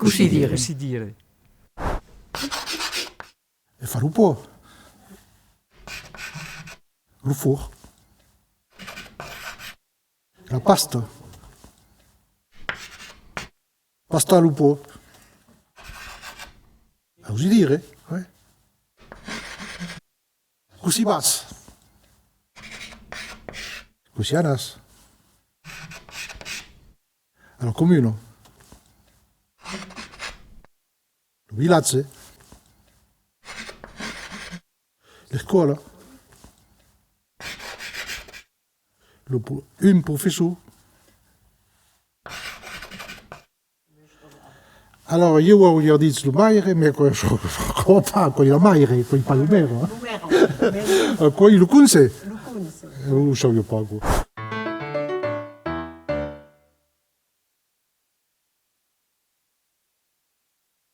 Così dire. Così dire. E fa lupo. Lufo. La pasta. Pasta al lupo. Così dire. Ouais. Così bas. Così anas. Al comune. Il villaggio. La scuola. Un professore. Allora io voglio dire lo maiere, ma con il maiere, con il palomero. Con il lucunse. Lo so io poco.